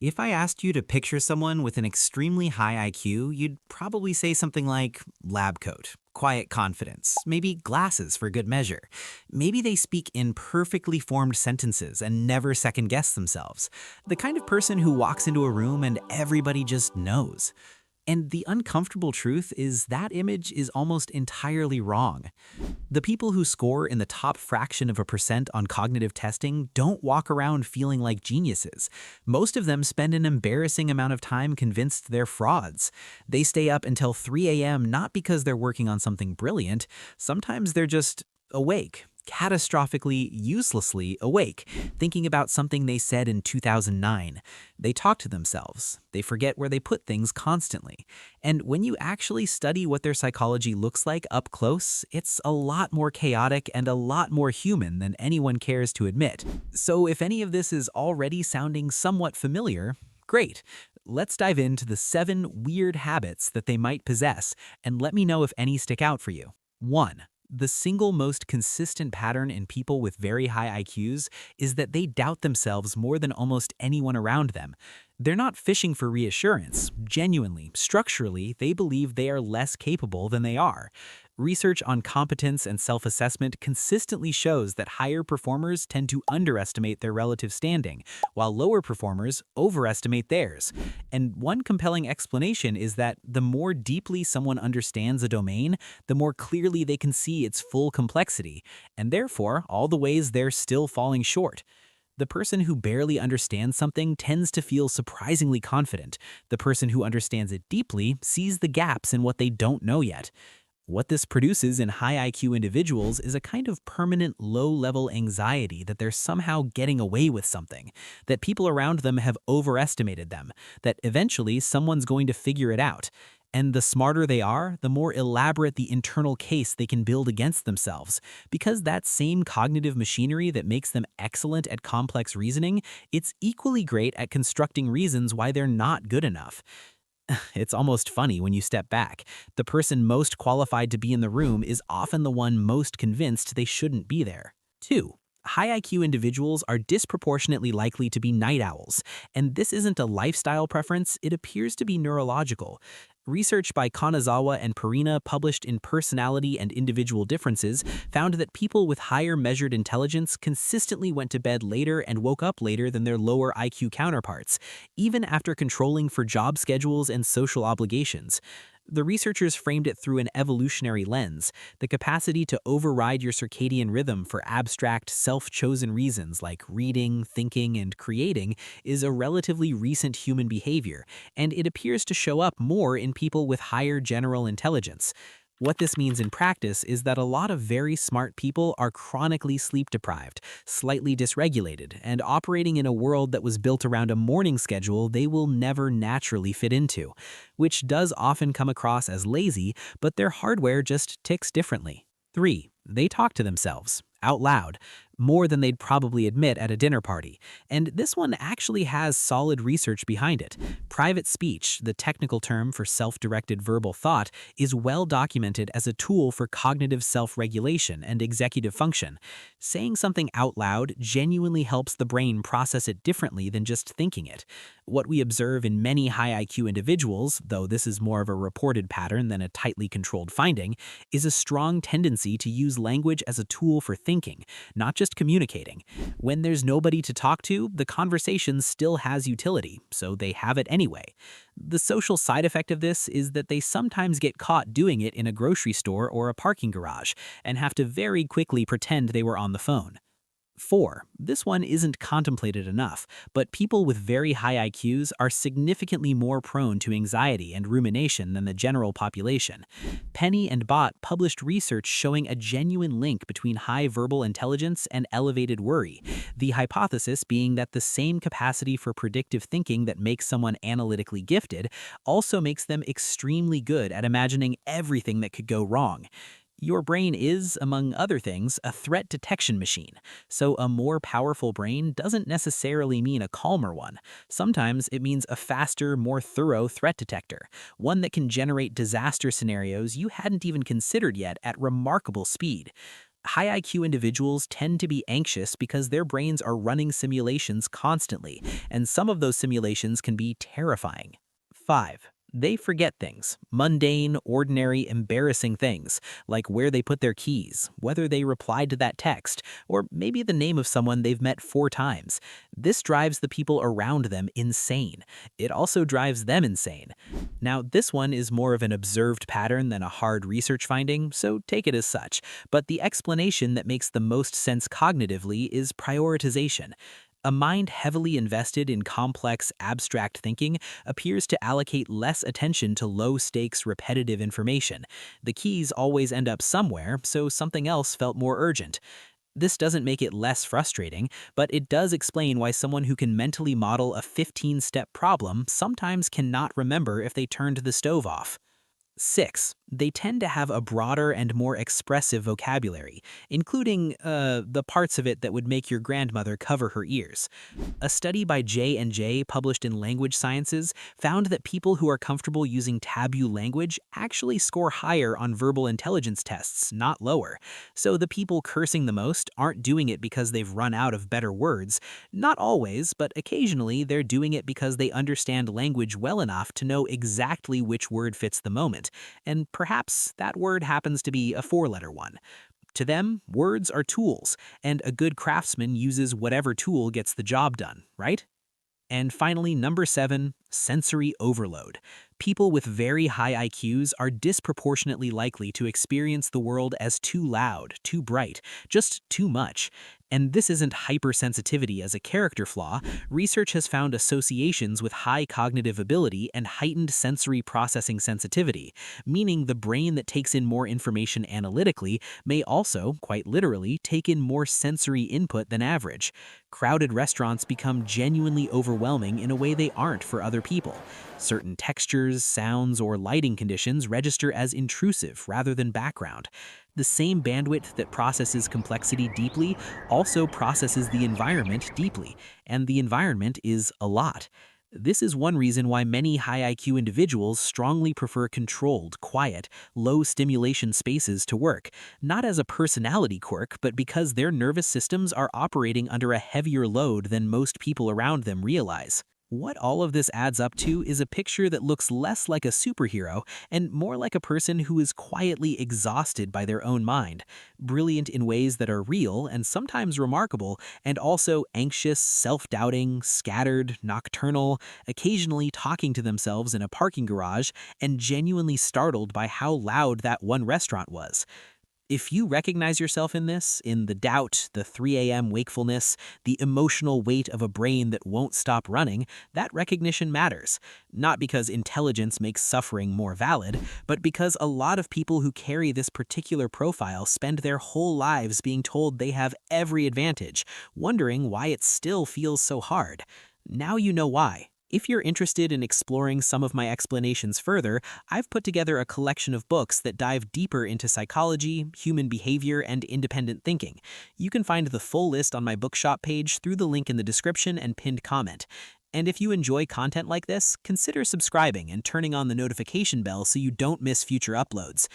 If I asked you to picture someone with an extremely high IQ, you'd probably say something like lab coat, quiet confidence, maybe glasses for good measure. Maybe they speak in perfectly formed sentences and never second guess themselves. The kind of person who walks into a room and everybody just knows. And the uncomfortable truth is that image is almost entirely wrong. The people who score in the top fraction of a percent on cognitive testing don't walk around feeling like geniuses. Most of them spend an embarrassing amount of time convinced they're frauds. They stay up until 3 a.m. not because they're working on something brilliant. Sometimes they're just awake, catastrophically, uselessly awake, thinking about something they said in 2009. They talk to themselves. They forget where they put things constantly. And when you actually study what their psychology looks like up close, it's a lot more chaotic and a lot more human than anyone cares to admit. So if any of this is already sounding somewhat familiar, great. Let's dive into the 7 weird habits that they might possess, and let me know if any stick out for you. 1. The single most consistent pattern in people with very high IQs is that they doubt themselves more than almost anyone around them. They're not fishing for reassurance. Genuinely, structurally, they believe they are less capable than they are. Research on competence and self-assessment consistently shows that higher performers tend to underestimate their relative standing, while lower performers overestimate theirs. And one compelling explanation is that the more deeply someone understands a domain, the more clearly they can see its full complexity, and therefore all the ways they're still falling short. The person who barely understands something tends to feel surprisingly confident. The person who understands it deeply sees the gaps in what they don't know yet. What this produces in high IQ individuals is a kind of permanent low-level anxiety that they're somehow getting away with something, that people around them have overestimated them, that eventually someone's going to figure it out. And the smarter they are, the more elaborate the internal case they can build against themselves. Because that same cognitive machinery that makes them excellent at complex reasoning, it's equally great at constructing reasons why they're not good enough. It's almost funny when you step back. The person most qualified to be in the room is often the one most convinced they shouldn't be there. 2. High IQ individuals are disproportionately likely to be night owls, and this isn't a lifestyle preference, it appears to be neurological. Research by Kanazawa and Perina published in Personality and Individual Differences found that people with higher measured intelligence consistently went to bed later and woke up later than their lower IQ counterparts, even after controlling for job schedules and social obligations. The researchers framed it through an evolutionary lens, the capacity to override your circadian rhythm for abstract, self-chosen reasons like reading, thinking, and creating is a relatively recent human behavior, and it appears to show up more in people with higher general intelligence. What this means in practice is that a lot of very smart people are chronically sleep deprived, slightly dysregulated, and operating in a world that was built around a morning schedule they will never naturally fit into, which does often come across as lazy, but their hardware just ticks differently. 3. They talk to themselves, out loud, more than they'd probably admit at a dinner party. And this one actually has solid research behind it. Private speech, the technical term for self-directed verbal thought, is well documented as a tool for cognitive self-regulation and executive function. Saying something out loud genuinely helps the brain process it differently than just thinking it. What we observe in many high IQ individuals, though this is more of a reported pattern than a tightly controlled finding, is a strong tendency to use language as a tool for thinking, not just communicating. When there's nobody to talk to, the conversation still has utility, so they have it anyway. The social side effect of this is that they sometimes get caught doing it in a grocery store or a parking garage, and have to very quickly pretend they were on the phone. 4. This one isn't contemplated enough, but people with very high IQs are significantly more prone to anxiety and rumination than the general population. Penny and Bott published research showing a genuine link between high verbal intelligence and elevated worry, the hypothesis being that the same capacity for predictive thinking that makes someone analytically gifted also makes them extremely good at imagining everything that could go wrong. Your brain is, among other things, a threat detection machine, so a more powerful brain doesn't necessarily mean a calmer one. Sometimes it means a faster, more thorough threat detector, one that can generate disaster scenarios you hadn't even considered yet at remarkable speed. High IQ individuals tend to be anxious because their brains are running simulations constantly, and some of those simulations can be terrifying. 5. They forget things, mundane, ordinary, embarrassing things, like where they put their keys, whether they replied to that text, or maybe the name of someone they've met 4 times. This drives the people around them insane. It also drives them insane. Now, this one is more of an observed pattern than a hard research finding, so take it as such. But the explanation that makes the most sense cognitively is prioritization. A mind heavily invested in complex, abstract thinking appears to allocate less attention to low-stakes, repetitive information. The keys always end up somewhere, so something else felt more urgent. This doesn't make it less frustrating, but it does explain why someone who can mentally model a 15-step problem sometimes cannot remember if they turned the stove off. 6. They tend to have a broader and more expressive vocabulary, including the parts of it that would make your grandmother cover her ears. A study by J&J published in Language Sciences found that people who are comfortable using taboo language actually score higher on verbal intelligence tests, not lower. So the people cursing the most aren't doing it because they've run out of better words. Not always, but occasionally they're doing it because they understand language well enough to know exactly which word fits the moment, and perhaps that word happens to be a 4-letter one. To them, words are tools, and a good craftsman uses whatever tool gets the job done, right? And finally, number 7, sensory overload. People with very high IQs are disproportionately likely to experience the world as too loud, too bright, just too much. And this isn't hypersensitivity as a character flaw. Research has found associations with high cognitive ability and heightened sensory processing sensitivity, meaning the brain that takes in more information analytically may also, quite literally, take in more sensory input than average. Crowded restaurants become genuinely overwhelming in a way they aren't for other people. Certain textures, sounds, or lighting conditions register as intrusive rather than background. The same bandwidth that processes complexity deeply also processes the environment deeply, and the environment is a lot. This is one reason why many high IQ individuals strongly prefer controlled, quiet, low stimulation spaces to work, not as a personality quirk, but because their nervous systems are operating under a heavier load than most people around them realize. What all of this adds up to is a picture that looks less like a superhero and more like a person who is quietly exhausted by their own mind, brilliant in ways that are real and sometimes remarkable, and also anxious, self-doubting, scattered, nocturnal, occasionally talking to themselves in a parking garage, and genuinely startled by how loud that one restaurant was. If you recognize yourself in this, in the doubt, the 3 a.m. wakefulness, the emotional weight of a brain that won't stop running, that recognition matters. Not because intelligence makes suffering more valid, but because a lot of people who carry this particular profile spend their whole lives being told they have every advantage, wondering why it still feels so hard. Now you know why. If you're interested in exploring some of my explanations further, I've put together a collection of books that dive deeper into psychology, human behavior, and independent thinking. You can find the full list on my bookshop page through the link in the description and pinned comment. And if you enjoy content like this, consider subscribing and turning on the notification bell so you don't miss future uploads.